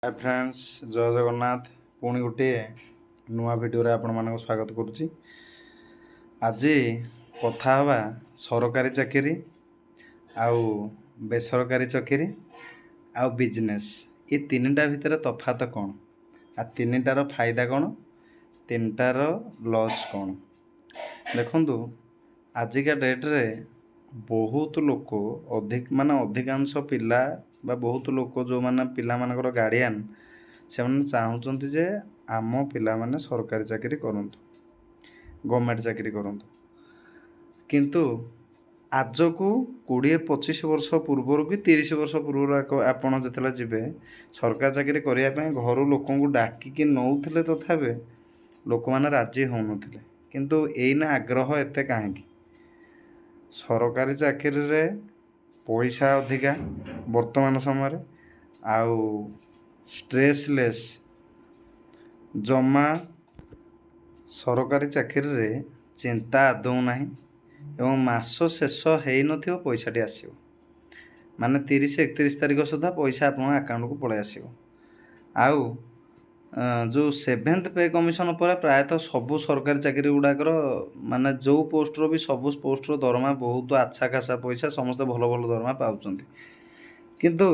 Hi friends, जय जगन्नाथ। पुणी गोटे नुआ भिडियो आपण मानक स्वागत करुच्ची। आज कथा हवा सरकारी चाकरी आउ बेसरकारी चाकरी आउ बिजनेस, ये तीनटा भितर तफात कौन आ तीनटार फायदा कौन, तीनटार लॉस कौन। देखंतु आजिका डेट्रे बहुत लोक अधिकांश पिला बा बहुत लोक जो माने पिला मानकर गार्डियन से चाहूँगी जे आम पिला माने सरकारी चाकरी करंतु, गवर्नमेंट चाकरी करंतु। किंतु आज को 20-25 वर्ष पूर्वर कि 30 वर्ष पूर्व आपण जिते जीवे सरकारी चाकरी करने घर लोक डाकिकी नौले तथापि लोक मैंने राजी हो नुले। किंतु एइना आग्रह एते कहीं सरकारी चाकरी रे पैसा अधिका वर्तमान समय आउ स्ट्रेसलेस जमा सरकारी चाकरी रे चिंता आदौ नाही एवं मास शेष हो नथिबो पैसाटी आसीबो माने 30-31 तारिख सुधा पैसा आपन अकाउंट को पळे आसीबो। आउ जो 7th पे कमिशन पर प्रायतः सबू सरकारी चाकरी गुड़ाकर माने जो पोस्टर भी सबू पोस्टर दरमा बहुत अच्छा खासा पैसा समस्त भल भल दरमा पाउछंती। किंतु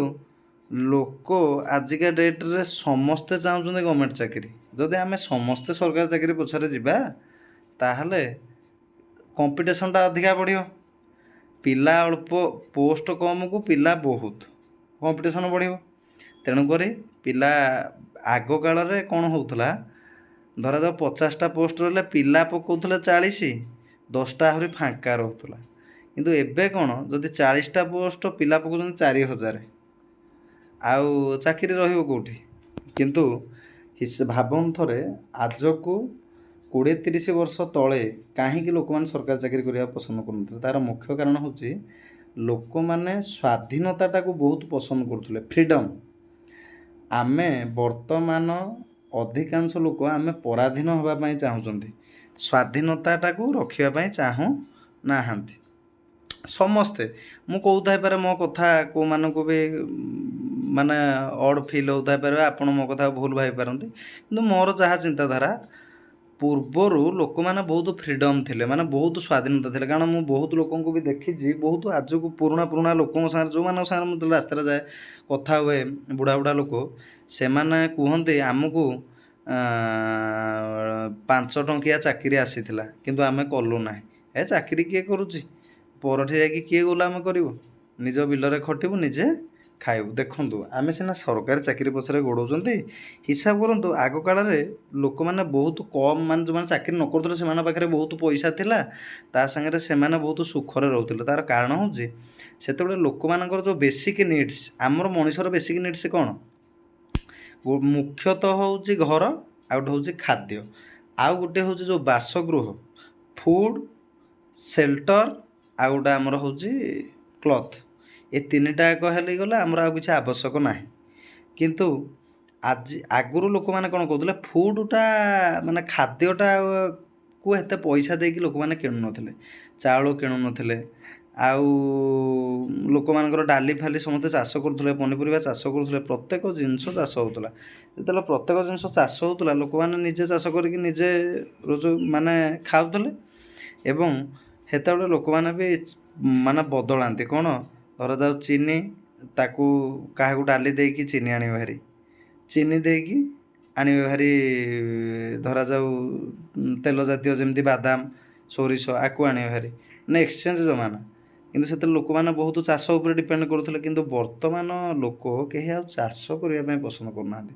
लोक आजिका डेट रे समस्ते चाहूँ गवर्नमेंट चाकरी। जदि आम समस्ते सरकारी चाकरी पछरे जिबा ताहले कंपिटिशनटा अधिका बढ़ियो, पिला अल्प पोस्ट कम को पिला बहुत कंपिटिशन बढ़ियो। तेणुक पिला आग काल रे कौन होउथला, धरा जाओ 50टा पोस्ट रहा पिला पकाउथले 40, 10टा आहरी फांका रोला। किंतु एबे कौन जदि 40टा पोस्ट पिला पकाउछन 4000 आउ चाकरी रहिबो कोठी। किंतु भाबन थरे आज को 20-30 वर्ष तले कहीं लोक मैंने सरकारी चाकरी करने पसंद करुले, तार मुख्य कारण हूँ लोक मैंने स्वाधीनता को बहुत पसंद करुले, फ्रीडम। आमे वर्तमान अधिकांश लोक आमे पराधीन होगापाई चाहूँगी, स्वाधीनता को रखापी चाहूँ नाहांती समस्ते। मु कहता है मो कथा को मानक भी माने ऑड फील होता है, आपण मो कथा भूल भाई पारती। किंतु मोर जहाँ चिंताधारा पूर्वर लोक मैंने बहुत फ्रीडम थिले, माने बहुत स्वाधीनता थिले। कारण मु बहुत लोकों को भी देखी, बहुत आज को पुराना पुराना लोकों साथ जो मान साथ मुझे रास्ता जाए कथा हुए बुढ़ा बुढ़ा लोक से माने कहते आमको 5 टंकिया चाकरी आसीथिला किंतु आमे कलु ना। ए चाकरी किए करुच्ची परठी जाकि किए गुलाम करू, निज बिलरे खटबू निजे खाइबू। देखु आम सीना सरकारी चाकरी पछरे गोड़ाउंट, हिसाब करूँ आग काल लोक मैंने बहुत कम मान जो मैंने चाकरी न करुले से पाखे बहुत पैसा थिला, ता संगे से बहुत सुखरे रोते। तार कारण हूँ से लोक मानकर जो बेसिक नीड्स आमर मनुष्यर बेसिक नीड्स कौन, मुख्यतः हूँ घर, आउट हूँ खाद्य, आउ गोटे हूँ जो बासगृह फूड सेल्टर, आ गोटे आमर हूँ क्लथ। ये 3टा एक गला आमर आ किसी आवश्यक ना। किंतु आज आगुरी लोक मैंने कौन कहते फुडटा माने खाद्यटा को एत पैसा देकी लोक मैंने किणु नथिले, चाउल किणु नथिले। आउ लोक मानकर डाली फाली समस्त चाष करुले, पनीपरिया चाष करुले, प्रत्येक जिनस चाष होता। जो प्रत्येक जिनस चाष होता लोक मैंने निजे चाष करके निजे रोज माने खाऊले। एवं हेतु लोक मैंने भी माने बदलाते कौन, धरा जाऊ चीनी ताकू क्या डाली देकी चीनी आने भारी, चीनी देकी आने भारी, धरा जाऊ तेल जातीय जमी बादाम सोरिष आकु आने भारी ना एक्सचेंज जमाना। किंतु से लोक मैंने बहुत चाष उपर डिपेंड करुले। किंतु वर्तमान लोक कहीं आ चाष करने पसंद करना।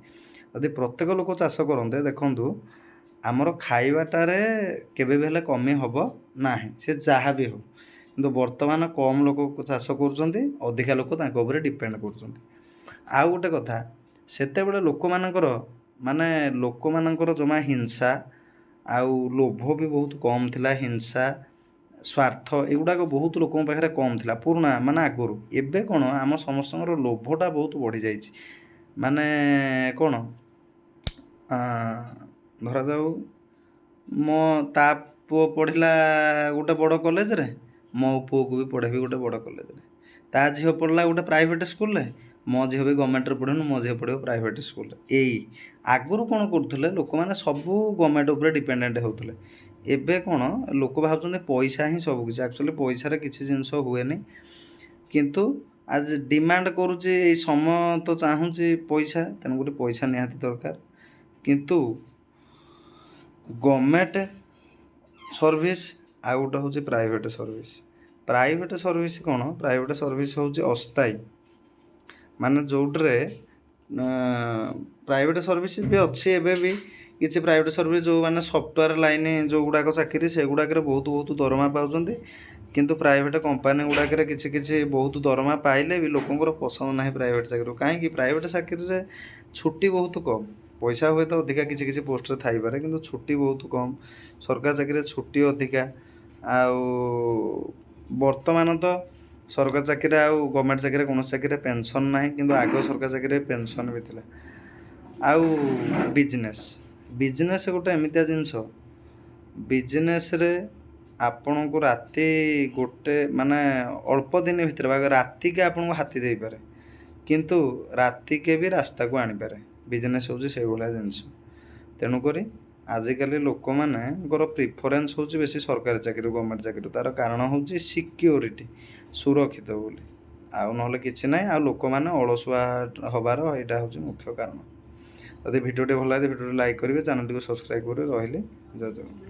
यदि प्रत्येक लोक चाष करते देखु आमर खाइबाटार केबे भी हेले कमी हम ना, से जहाँ भी हो। किंतु वर्तमान कम लोक चाष कर, अधिका लोक तांको डिपेंड कर। आउ गोटे कथा सेते बड़े लोक मानकर माने लोक मानकर जमा हिंसा आउ लोभ भी बहुत कम थिला, हिंसा स्वार्थ एगुड़ाक बहुत लोक पाखे कम थिला पुराना माने आगुरी। एबे कौन आम समस्त लोभटा बहुत बढ़ी जाइए। माने कौन धरा जाऊ मो ता पुओ पढ़ला गोटे बड़ कॉलेज रे, मो पुओ को भी पढ़ेबी गोटे बड़ कॉलेज रे, ता झील पढ़ला गोटे प्राइवेट स्कूल रे, ମୋ ଝିଅ ବି ଗଭର୍ଣ୍ଣମେଣ୍ଟରେ ପଢ଼ୁନି, ମୋ ଝିଅ ପଢ଼ିବ ପ୍ରାଇଭେଟ୍ ସ୍କୁଲରେ। ଏଇ ଆଗରୁ କ'ଣ କରୁଥିଲେ, ଲୋକମାନେ ସବୁ ଗଭର୍ଣ୍ଣମେଣ୍ଟ ଉପରେ ଡିପେଣ୍ଡେଣ୍ଟ ହେଉଥିଲେ। ଏବେ କ'ଣ ଲୋକ ଭାବୁଛନ୍ତି ପଇସା ହିଁ ସବୁକିଛି। ଆକ୍ଚୁଆଲି ପଇସାରେ କିଛି ଜିନିଷ ହୁଏନି, କିନ୍ତୁ ଆଜି ଡିମାଣ୍ଡ କରୁଛି, ଏଇ ସମୟ ତ ଚାହୁଁଛି ପଇସା, ତେଣୁକରି ପଇସା ନିହାତି ଦରକାର। କିନ୍ତୁ ଗଭର୍ଣ୍ଣମେଣ୍ଟ ସର୍ଭିସ୍ ଆଉ ଗୋଟେ ହେଉଛି ପ୍ରାଇଭେଟ୍ ସର୍ଭିସ୍। ପ୍ରାଇଭେଟ୍ ସର୍ଭିସ୍ କ'ଣ, ପ୍ରାଇଭେଟ୍ ସର୍ଭିସ୍ ହେଉଛି ଅସ୍ଥାୟୀ, ମାନେ ଯେଉଁଥିରେ ପ୍ରାଇଭେଟ୍ ସର୍ଭିସ୍ ବି ଅଛି। ଏବେ ବି କିଛି ପ୍ରାଇଭେଟ୍ ସର୍ଭିସ୍ ଯେଉଁମାନେ ସଫ୍ଟୱେର୍ ଲାଇନ୍ ଯେଉଁଗୁଡ଼ାକ ଚାକିରି, ସେଗୁଡ଼ାକରେ ବହୁତ ଦରମା ପାଉଛନ୍ତି। କିନ୍ତୁ ପ୍ରାଇଭେଟ୍ କମ୍ପାନୀ ଗୁଡ଼ାକରେ କିଛି ବହୁତ ଦରମା ପାଇଲେ ବି ଲୋକଙ୍କର ପସନ୍ଦ ନାହିଁ ପ୍ରାଇଭେଟ୍ ଚାକିରି। କାହିଁକି? ପ୍ରାଇଭେଟ୍ ଚାକିରିରେ ଛୁଟି ବହୁତ କମ୍, ପଇସା ହୁଏତ ଅଧିକା କିଛି ପୋଷ୍ଟରେ ଥାଇପାରେ, କିନ୍ତୁ ଛୁଟି ବହୁତ କମ୍। ସରକାରୀ ଚାକିରିରେ ଛୁଟି ଅଧିକା। ଆଉ ବର୍ତ୍ତମାନ ତ ସରକାରୀ ଚାକିରିରେ ଆଉ ଗଭର୍ଣ୍ଣମେଣ୍ଟ ଚାକିରିରେ କୌଣସି ଚାକିରିରେ ପେନ୍ସନ୍ ନାହିଁ, କିନ୍ତୁ ଆଗ ସରକାରୀ ଚାକିରିରେ ପେନ୍ସନ୍ ବି ଥିଲା। ଆଉ ବିଜନେସ୍ ଗୋଟେ ଏମିତିଆ ଜିନିଷ, ବିଜନେସ୍ରେ ଆପଣଙ୍କୁ ରାତି ଗୋଟେ ମାନେ ଅଳ୍ପ ଦିନ ଭିତରେ ବା ରାତିକେ ଆପଣଙ୍କୁ ହାତୀ ଦେଇପାରେ, କିନ୍ତୁ ରାତିକେ ବି ରାସ୍ତାକୁ ଆଣିପାରେ। ବିଜନେସ୍ ହେଉଛି ସେଇଭଳିଆ ଜିନିଷ। ତେଣୁକରି ଆଜିକାଲି ଲୋକମାନଙ୍କର ପ୍ରିଫରେନ୍ସ ହେଉଛି ବେଶୀ ସରକାରୀ ଚାକିରି ଗଭର୍ଣ୍ଣମେଣ୍ଟ ଚାକିରି। ତା'ର କାରଣ ହେଉଛି ସିକ୍ୟୁରିଟି, ସୁରକ୍ଷିତ ବୋଲି, ଆଉ ନହେଲେ କିଛି ନାହିଁ। ଆଉ ଲୋକମାନେ ଅଳସୁଆ ହେବାର ଏଇଟା ହେଉଛି ମୁଖ୍ୟ କାରଣ। ଯଦି ଭିଡ଼ିଓଟି ଭଲ ଲାଗେ ଭିଡ଼ିଓଟି ଲାଇକ୍ କରିବେ, ଚ୍ୟାନେଲଟିକୁ ସବସ୍କ୍ରାଇବ୍ କରି ରହିଲେ। ଜୟ ଜଗନ୍ନାଥ।